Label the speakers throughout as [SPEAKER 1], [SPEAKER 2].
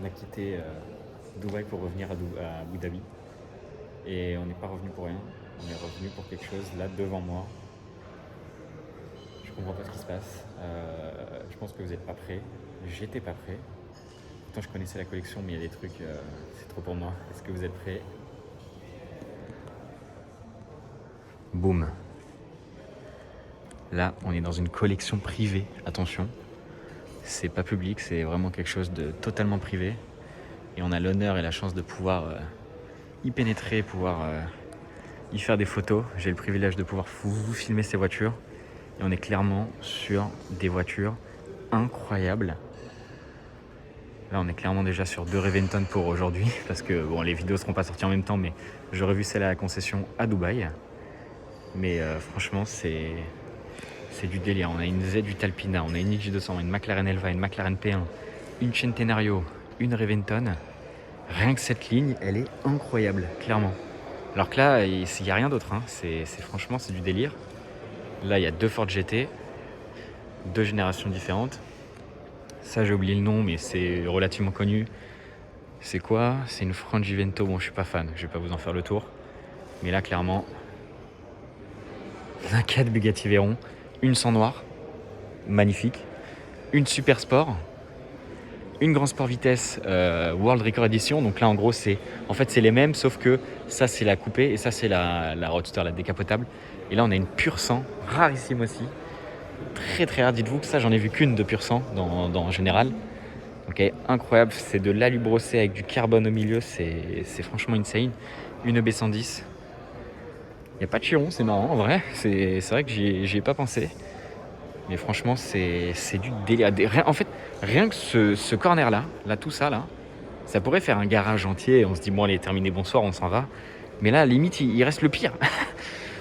[SPEAKER 1] On a quitté Dubaï pour revenir à Abu Dhabi. Et on n'est pas revenu pour rien. On est revenu pour quelque chose là devant moi. Je comprends pas ce qui se passe. Je pense que vous n'êtes pas prêts. J'étais pas prêt. Pourtant, je connaissais la collection, mais il y a des trucs, c'est trop pour moi. Est-ce que vous êtes prêts? Boum. Là, on est dans une collection privée. Attention. C'est pas public, c'est vraiment quelque chose de totalement privé. Et on a l'honneur et la chance de pouvoir y pénétrer, pouvoir y faire des photos. J'ai le privilège de pouvoir vous filmer ces voitures. Et on est clairement sur des voitures incroyables. Là, on est clairement déjà sur 2 Reventon pour aujourd'hui. Parce que bon, les vidéos ne seront pas sorties en même temps, mais j'aurais vu celle à la concession à Dubaï. Mais franchement, c'est du délire. On a une Z8 Alpina, on a une XJ200, une McLaren Elva, une McLaren P1, une Centenario, une Reventon. Rien que cette ligne, elle est incroyable, clairement. Alors que là, il n'y a rien d'autre. Hein. Franchement, c'est du délire. Là, il y a 2 Ford GT, 2 générations différentes. Ça, j'ai oublié le nom, mais c'est relativement connu. C'est quoi? C'est une Frangivento. Bon, je suis pas fan, je vais pas vous en faire le tour. Mais là, clairement, un 4 Bugatti Veyron, une sang noir, magnifique, une Super Sport, une Grand Sport Vitesse World Record Edition. Donc là, en gros, c'est les mêmes, sauf que ça, c'est la coupée et ça, c'est la Roadster, la décapotable. Et là, on a une pur sang, rarissime aussi. Très très rare. Dites-vous que ça, j'en ai vu qu'une de pur sang en général. Ok, incroyable. C'est de l'alu brossé avec du carbone au milieu. C'est franchement insane. Une B110. Il n'y a pas de chiron, c'est marrant en vrai. C'est vrai que j'y ai pas pensé. Mais franchement, c'est du délire. En fait, rien que ce corner-là, tout ça, là, ça pourrait faire un garage entier. Et on se dit, bon, allez, terminé, bonsoir, on s'en va. Mais là, limite, il reste le pire.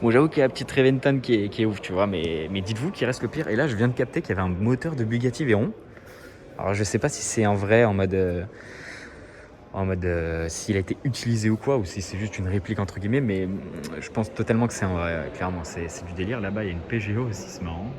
[SPEAKER 1] Bon, j'avoue qu'il y a la petite Reventon qui est ouf, tu vois. Mais dites-vous qu'il reste le pire. Et là, je viens de capter qu'il y avait un moteur de Bugatti Veyron. Alors, je sais pas si c'est un vrai en mode s'il a été utilisé ou quoi, ou si c'est juste une réplique entre guillemets, mais je pense totalement que c'est un vrai, clairement, c'est du délire. Là-bas, il y a une Peugeot aussi, c'est marrant.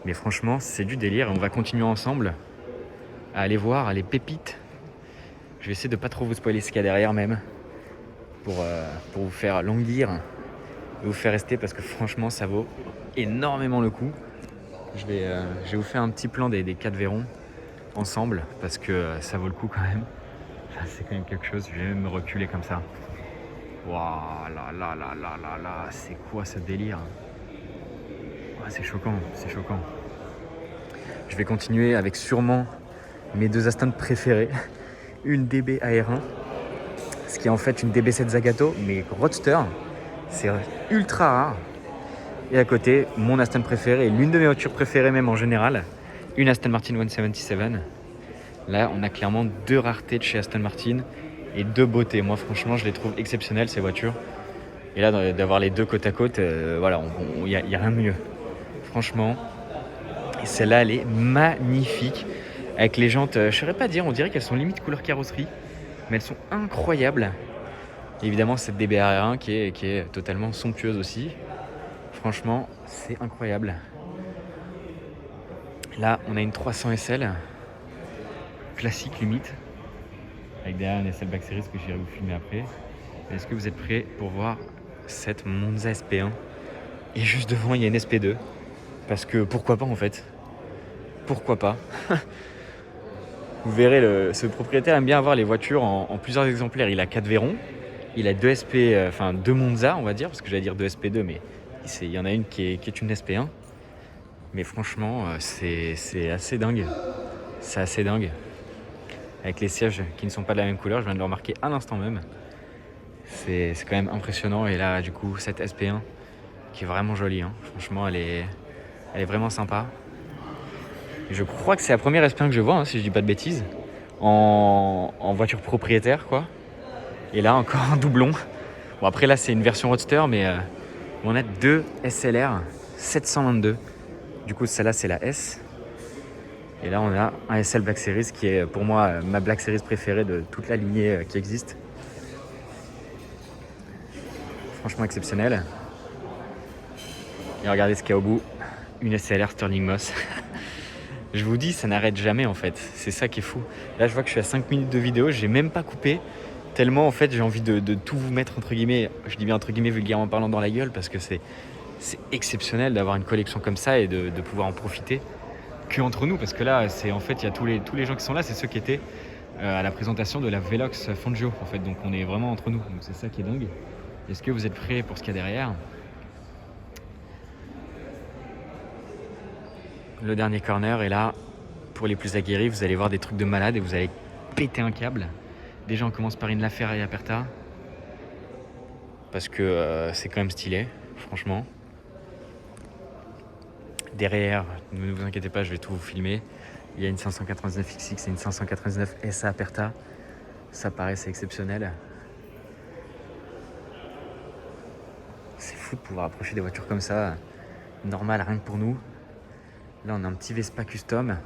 [SPEAKER 1] Mais franchement, c'est du délire et on va continuer ensemble à aller voir les pépites. Je vais essayer de pas trop vous spoiler ce qu'il y a derrière même, pour vous faire languir et vous faire rester parce que franchement, ça vaut énormément le coup. Je vais vous faire un petit plan des 4 Veyron ensemble parce que ça vaut le coup quand même. Ça, c'est quand même quelque chose. Je vais même me reculer comme ça. Waouh, là, c'est quoi ce délire? C'est choquant, c'est choquant. Je vais continuer avec sûrement mes 2 Aston préférées. Une DB AR1, ce qui est en fait une DB7 Zagato, mais Roadster. C'est ultra rare. Et à côté, mon Aston préféré, l'une de mes voitures préférées même en général, une Aston Martin 177. Là, on a clairement 2 raretés de chez Aston Martin et 2 beautés. Moi, franchement, je les trouve exceptionnelles, ces voitures. Et là, d'avoir les 2 côte à côte, voilà, il n'y a rien de mieux. Franchement, et celle-là, elle est magnifique. Avec les jantes, je ne saurais pas dire, on dirait qu'elles sont limite couleur carrosserie, mais elles sont incroyables. Et évidemment, cette DBR1 qui est totalement somptueuse aussi. Franchement, c'est incroyable. Là, on a une 300 SL, classique limite, avec derrière une SL Black Series que j'irai vous filmer après. Est-ce que vous êtes prêts pour voir cette Monza SP1? Et juste devant, il y a une SP2. Parce que pourquoi pas en fait? Pourquoi pas? Vous verrez, ce propriétaire aime bien avoir les voitures en plusieurs exemplaires. Il a 4 Veyron, il a 2 SP, 2 Monza on va dire, parce que j'allais dire 2 SP2, mais il y en a une qui est une SP1. Mais franchement, c'est assez dingue. C'est assez dingue. Avec les sièges qui ne sont pas de la même couleur, je viens de le remarquer à l'instant même. C'est quand même impressionnant. Et là, du coup, cette SP1 qui est vraiment jolie. Hein. Franchement, elle est vraiment sympa. Et je crois que c'est la première SP1 que je vois, hein, si je dis pas de bêtises, en voiture propriétaire, quoi. Et là, encore un doublon. Bon, après, là, c'est une version Roadster, mais on a 2 SLR 722. Du coup, celle-là, c'est la S. Et là, on a un SL Black Series qui est pour moi ma Black Series préférée de toute la lignée qui existe. Franchement exceptionnel. Et regardez ce qu'il y a au bout. Une SLR Sterling Moss. Je vous dis, ça n'arrête jamais en fait. C'est ça qui est fou. Là, je vois que je suis à 5 minutes de vidéo, j'ai même pas coupé. Tellement en fait, j'ai envie de tout vous mettre entre guillemets, je dis bien entre guillemets vulgairement parlant, dans la gueule, parce que c'est exceptionnel d'avoir une collection comme ça et de pouvoir en profiter que entre nous, parce que là, c'est en fait, il y a tous les gens qui sont là, c'est ceux qui étaient à la présentation de la Velox Fangio en fait. Donc on est vraiment entre nous. Donc c'est ça qui est dingue. Est-ce que vous êtes prêts pour ce qu'il y a derrière? Le dernier corner, et là, pour les plus aguerris, vous allez voir des trucs de malade et vous allez péter un câble. Déjà, on commence par une La Ferrari Aperta, parce que c'est quand même stylé, franchement. Derrière, ne vous inquiétez pas, je vais tout vous filmer. Il y a une 599 XX et une 599 SA Aperta. Ça paraissait exceptionnel. C'est fou de pouvoir approcher des voitures comme ça, normal, rien que pour nous. Là, on a un petit Vespa custom.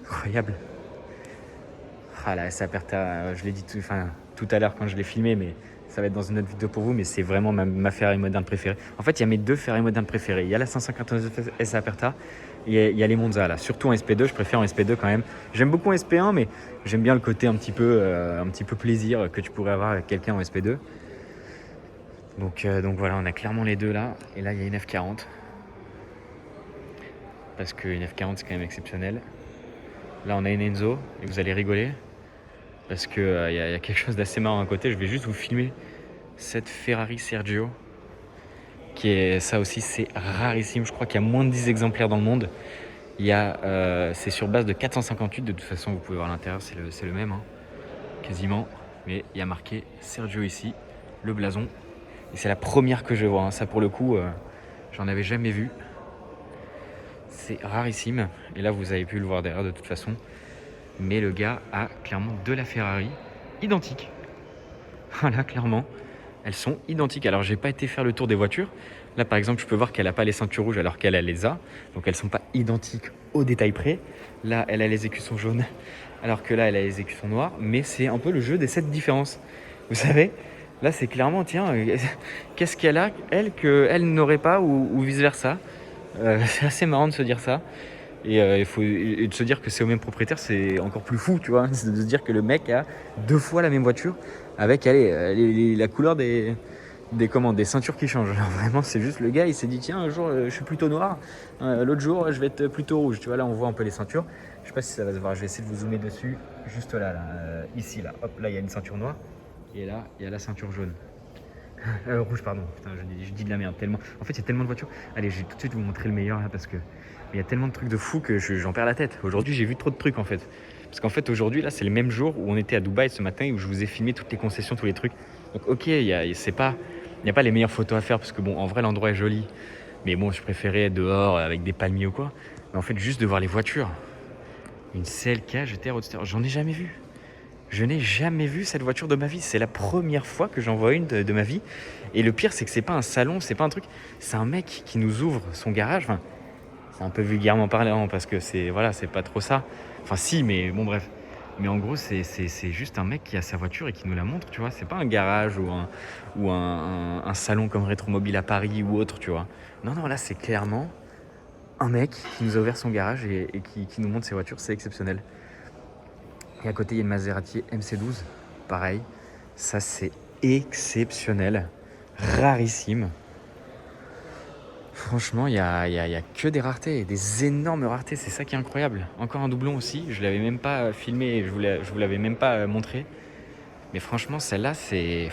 [SPEAKER 1] Incroyable. Ah la SA Aperta, je l'ai dit tout à l'heure quand je l'ai filmé, mais ça va être dans une autre vidéo pour vous, mais c'est vraiment ma Ferrari moderne préférée. En fait, il y a mes deux Ferrari modernes préférées. Il y a la 599 SA Aperta et il y a les Monza là. Surtout en SP2, je préfère en SP2 quand même. J'aime beaucoup en SP1, mais j'aime bien le côté un petit peu plaisir que tu pourrais avoir avec quelqu'un en SP2. Donc voilà, on a clairement les deux là. Et là, il y a une F40. Parce qu'une F40, c'est quand même exceptionnel. Là, on a une Enzo, et vous allez rigoler. Parce qu'il y a quelque chose d'assez marrant à côté. Je vais juste vous filmer cette Ferrari Sergio. Qui est, ça aussi, c'est rarissime. Je crois qu'il y a moins de 10 exemplaires dans le monde. C'est sur base de 458. De toute façon, vous pouvez voir à l'intérieur, c'est le même, hein, quasiment. Mais il y a marqué Sergio ici, le blason. Et c'est la première que je vois. Hein. Ça, pour le coup, j'en avais jamais vu. C'est rarissime. Et là, vous avez pu le voir derrière de toute façon. Mais le gars a clairement de la Ferrari identique. Voilà, clairement. Elles sont identiques. Alors, j'ai pas été faire le tour des voitures. Là, par exemple, je peux voir qu'elle n'a pas les ceintures rouges alors qu'elle les a. Donc, elles sont pas identiques au détail près. Là, elle a les écussons jaunes alors que là, elle a les écussons noirs. Mais c'est un peu le jeu des 7 différences. Vous savez, là, c'est clairement, tiens, qu'est-ce qu'elle a, elle, qu'elle n'aurait pas ou vice-versa. C'est assez marrant de se dire ça. Et de se dire que c'est au même propriétaire, c'est encore plus fou, tu vois. C'est de se dire que le mec a 2 fois la même voiture avec la couleur des ceintures qui changent. Alors vraiment, c'est juste le gars, il s'est dit tiens, un jour je suis plutôt noir, l'autre jour je vais être plutôt rouge. Tu vois, là on voit un peu les ceintures. Je sais pas si ça va se voir, je vais essayer de vous zoomer dessus. Juste là, ici, là. Hop, là il y a une ceinture noire. Et là, il y a la ceinture jaune. Rouge, pardon. Putain, je dis de la merde. Tellement. En fait, il y a tellement de voitures. Allez, je vais tout de suite vous montrer le meilleur là parce que il y a tellement de trucs de fou que j'en perds la tête. Aujourd'hui, j'ai vu trop de trucs en fait. Parce qu'en fait, aujourd'hui, là, c'est le même jour où on était à Dubaï ce matin et où je vous ai filmé toutes les concessions, tous les trucs. Donc, ok, il n'y a pas les meilleures photos à faire parce que bon, en vrai, l'endroit est joli. Mais bon, je préférais être dehors avec des palmiers ou quoi. Mais en fait, juste de voir les voitures. Une CLK GTR Roadster, j'en ai jamais vu. Je n'ai jamais vu cette voiture de ma vie. C'est la première fois que j'en vois une de ma vie. Et le pire, c'est que c'est pas un salon, c'est pas un truc. C'est un mec qui nous ouvre son garage. Enfin, c'est un peu vulgairement parlant parce que c'est pas trop ça. Enfin, si, mais bon, bref. Mais en gros, c'est juste un mec qui a sa voiture et qui nous la montre, tu vois. C'est pas un garage ou un salon comme Rétromobile à Paris ou autre, tu vois. Non, là, c'est clairement un mec qui nous a ouvert son garage et qui nous montre ses voitures. C'est exceptionnel. Et à côté, il y a une Maserati MC12. Pareil. Ça, c'est exceptionnel. Rarissime. Franchement, il y a que des raretés, des énormes raretés. C'est ça qui est incroyable. Encore un doublon aussi. Je ne l'avais même pas filmé. Je vous l'avais même pas montré. Mais franchement, celle-là, c'est...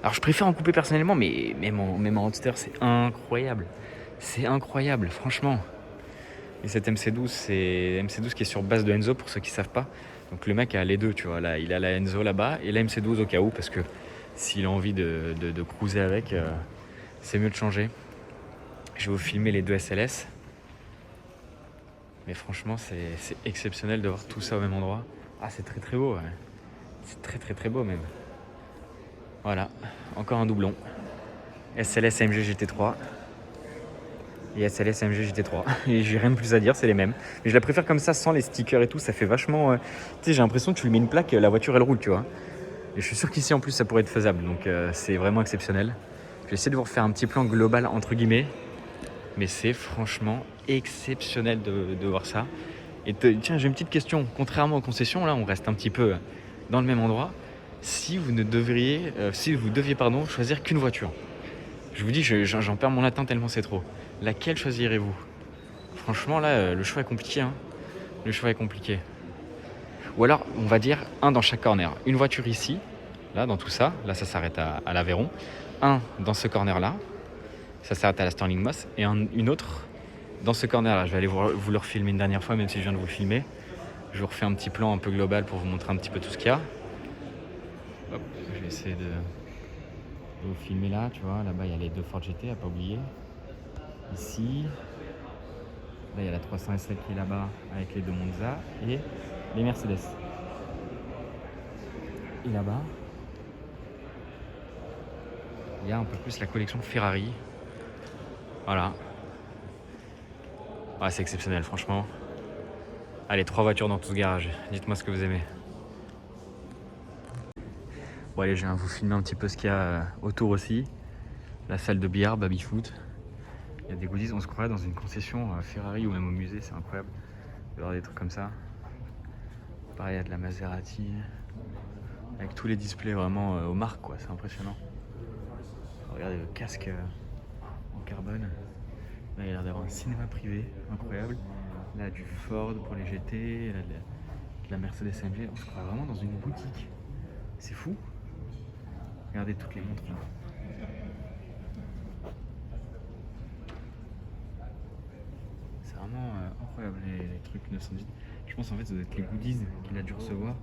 [SPEAKER 1] Alors, je préfère en couper personnellement, mais même en roadster, c'est incroyable. C'est incroyable, franchement. Et cette MC12, c'est MC12 qui est sur base de Enzo, pour ceux qui ne savent pas. Donc le mec a les deux, tu vois. Là, il a la Enzo là-bas et la MC12 au cas où, parce que s'il a envie de cruiser avec, c'est mieux de changer. Je vais vous filmer les deux SLS. Mais franchement, c'est exceptionnel de voir tout ça au même endroit. Ah, c'est très très beau, ouais. C'est très très très beau même. Voilà, encore un doublon. SLS AMG GT3. Et SLS AMG GT3. Et j'ai rien de plus à dire, c'est les mêmes. Mais je la préfère comme ça, sans les stickers et tout. Ça fait vachement... Tu sais, j'ai l'impression que tu lui mets une plaque, la voiture elle roule, tu vois. Et je suis sûr qu'ici en plus ça pourrait être faisable. Donc c'est vraiment exceptionnel. Je vais essayer de vous refaire un petit plan global entre guillemets. Mais c'est franchement exceptionnel de voir ça. Et tiens, j'ai une petite question. Contrairement aux concessions, là, on reste un petit peu dans le même endroit. Si vous deviez choisir qu'une voiture, je vous dis, j'en perds mon latin tellement c'est trop. Laquelle choisirez-vous? Franchement, là, le choix est compliqué. Hein. Le choix est compliqué. Ou alors, on va dire un dans chaque corner. Une voiture ici, là, dans tout ça. Là, ça s'arrête à l'Aveyron. Un dans ce corner-là. Ça s'arrête à la Stirling Moss. Et une autre dans ce corner-là. Je vais aller vous le refilmer une dernière fois, même si je viens de vous le filmer. Je vous refais un petit plan un peu global pour vous montrer un petit peu tout ce qu'il y a. Hop, je vais essayer de vous filmer là, tu vois. Là-bas, il y a les 2 Ford GT, à pas oublier. Ici. Là, il y a la 300 SL qui est là-bas avec les 2 Monza et les Mercedes. Et là-bas, il y a un peu plus la collection Ferrari. Voilà. Ah, c'est exceptionnel, franchement. Allez, 3 voitures dans tout ce garage. Dites-moi ce que vous aimez. Bon, allez, je viens vous filmer un petit peu ce qu'il y a autour aussi. La salle de billard, baby-foot. Il y a des goodies, on se croirait dans une concession Ferrari ou même au musée, c'est incroyable de voir des trucs comme ça. Pareil, il y a de la Maserati, avec tous les displays vraiment aux marques, quoi, c'est impressionnant. Regardez le casque en carbone. Là, il y a l'air d'avoir un cinéma privé, incroyable. Là, du Ford pour les GT, là, de la Mercedes AMG. On se croirait vraiment dans une boutique. C'est fou. Regardez toutes les montres là. Vraiment incroyable les trucs 918. Je pense en fait ça doit être les goodies qu'il a dû recevoir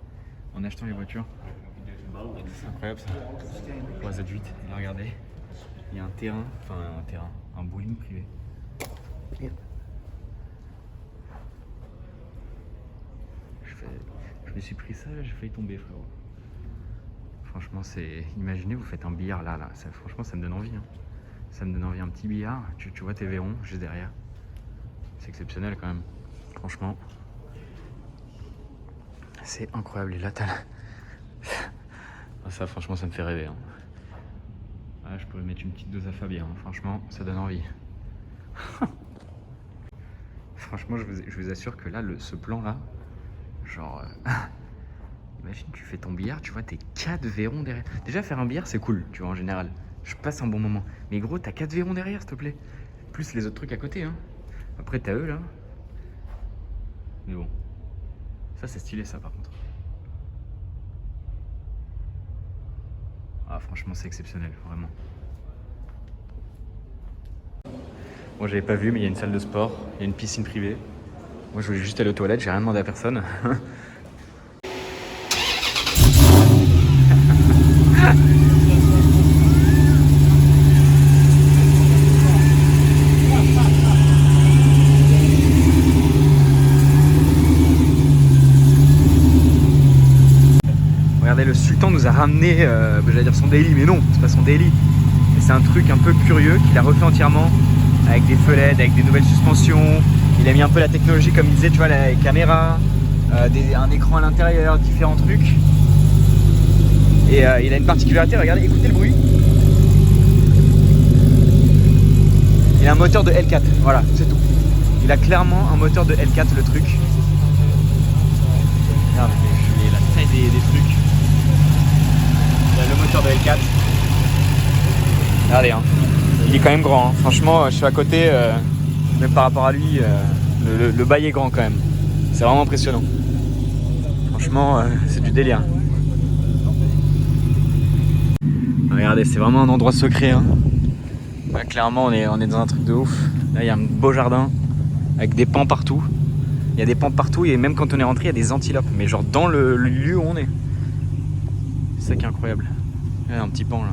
[SPEAKER 1] en achetant les voitures. C'est incroyable ça. Pour la Z8, là, regardez, il y a un bowling privé. Je me suis pris ça, j'ai failli tomber, frérot. Franchement, imaginez, vous faites un billard là. Franchement, ça me donne envie. Hein. Ça me donne envie, un petit billard. Tu vois tes verrons juste derrière. C'est exceptionnel quand même, franchement. C'est incroyable. Et là, ça, franchement, ça me fait rêver. Hein. Ah, je pourrais mettre une petite dose à Fabien. Hein. Franchement, ça donne envie. Franchement, je vous assure que là, ce plan-là, genre... imagine, tu fais ton billard, tu vois tes 4 verrons derrière. Déjà, faire un billard, c'est cool, tu vois, en général. Je passe un bon moment. Mais gros, t'as 4 verrons derrière, s'il te plaît. Plus les autres trucs à côté, hein. Après, t'as eux, là. Mais bon. Ça, c'est stylé, ça, par contre. Ah, franchement, c'est exceptionnel, vraiment. Moi, j'avais pas vu, mais il y a une salle de sport. Il y a une piscine privée. Moi, je voulais juste aller aux toilettes. J'ai rien demandé à personne. Regardez, le sultan nous a ramené, j'allais dire son daily, mais non, c'est pas son daily. C'est un truc un peu curieux qu'il a refait entièrement avec des feux LED, avec des nouvelles suspensions. Il a mis un peu la technologie, comme il disait, tu vois, la caméra, un écran à l'intérieur, différents trucs. Et il a une particularité, regardez, écoutez le bruit. Il a un moteur de L4, voilà, c'est tout. Il a clairement un moteur de L4, le truc. Regarde, la taille des trucs. Il a le moteur de L4. Regardez, hein. Il est quand même grand. Hein. Franchement, je suis à côté, même par rapport à lui, le bail est grand quand même. C'est vraiment impressionnant. Franchement, c'est du délire. Regardez, c'est vraiment un endroit secret. Hein. Là, clairement, on est dans un truc de ouf. Là, il y a un beau jardin avec des pans partout. Il y a des pans partout et même quand on est rentré, il y a des antilopes. Mais genre dans le lieu où on est. C'est ça qui est incroyable. Il y a un petit pan là.